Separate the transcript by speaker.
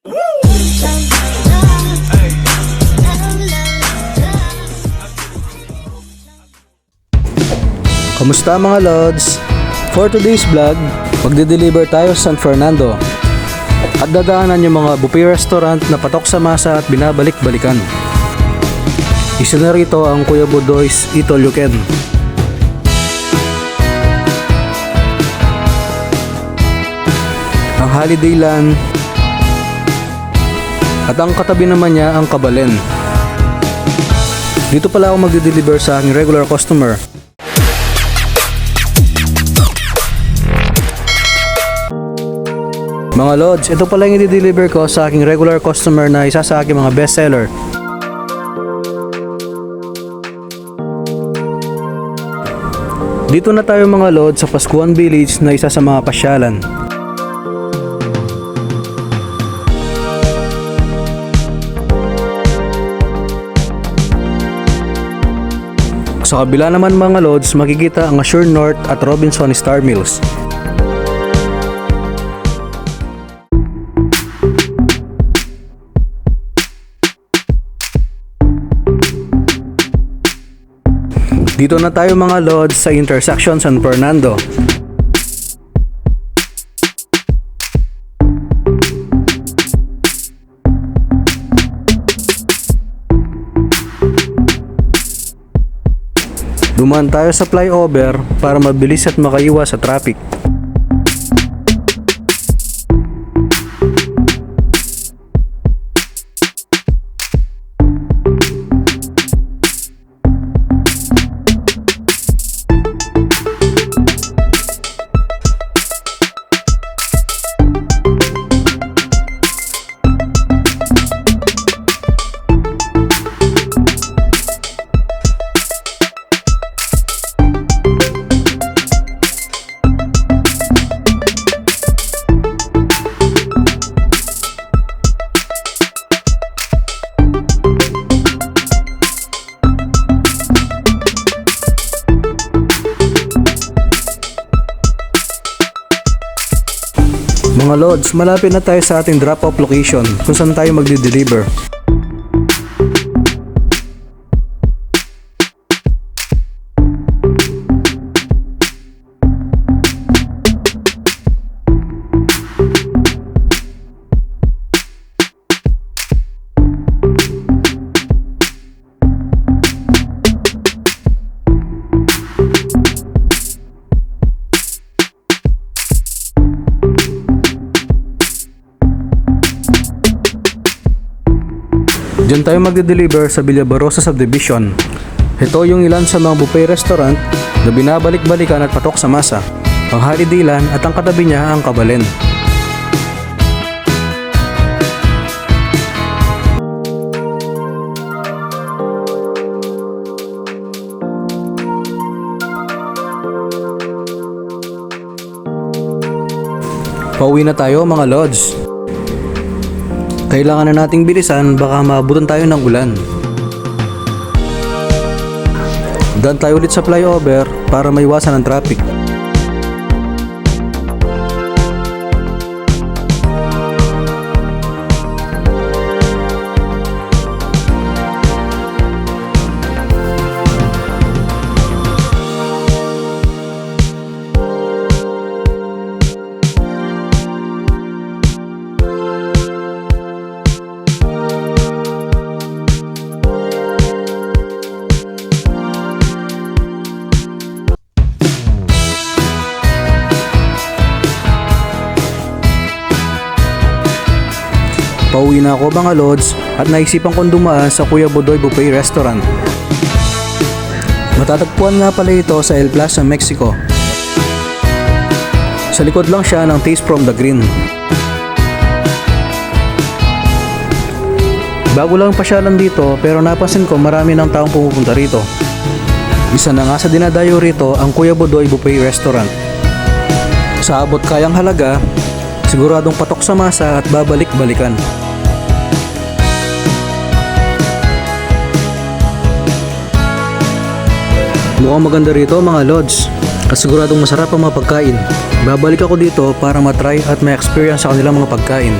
Speaker 1: Kamusta mga Lods? For today's vlog, magde-deliver tayo sa San Fernando at dadaanan yung mga buffet restaurant na patok sa masa at binabalik-balikan. Isa na rito ang Kuya Budoy's Eat All You Can. Ang Holiday Land at ang katabi naman niya ang Kabalen. Dito pala ako magde-deliver sa aking regular customer. Mga Lods, ito pala yung i-deliver ko sa aking regular customer na isa sa aking mga bestseller. Dito na tayo mga Lods sa Pascuan Village na isa sa mga pasyalan. Sa kabila naman mga Lods, makikita ang Assure North at Robinson Star Mills. Dito na tayo mga Lods sa intersection San Fernando. Dumaan tayo sa flyover para mabilis at makaiwas sa traffic. Mga Lods, malapit na tayo sa ating drop-off location kung saan tayo magde-deliver. Diyan tayo magde-deliver sa Villabarosa Subdivision. Ito yung ilan sa mga buffet restaurant na binabalik-balikan at patok sa masa. Ang Holiday Land at ang katabi niya ang Kabalen. Pauwi na tayo mga Lods. Kailangan na nating bilisan, baka maabutan tayo ng ulan. Daan tayo ulit sa flyover para maiwasan ang traffic. Pauwi na ako mga Lods at naisipan kong dumaan sa Kuya Budoy Buffet Restaurant. Matatagpuan nga pala ito sa El Plaza, Mexico. Sa likod lang siya ng Taste from the Green. Bago lang pasyalan dito pero napansin ko marami ng taong pumupunta rito. Isa na nga sa dinadayo rito ang Kuya Budoy Buffet Restaurant. Sa abot kayang halaga, siguradong patok sa masa at babalik-balikan. Mukhang maganda rito mga Lods at siguradong masarap ang mga pagkain. Babalik ako dito para matry at ma-experience sa kanilang mga pagkain.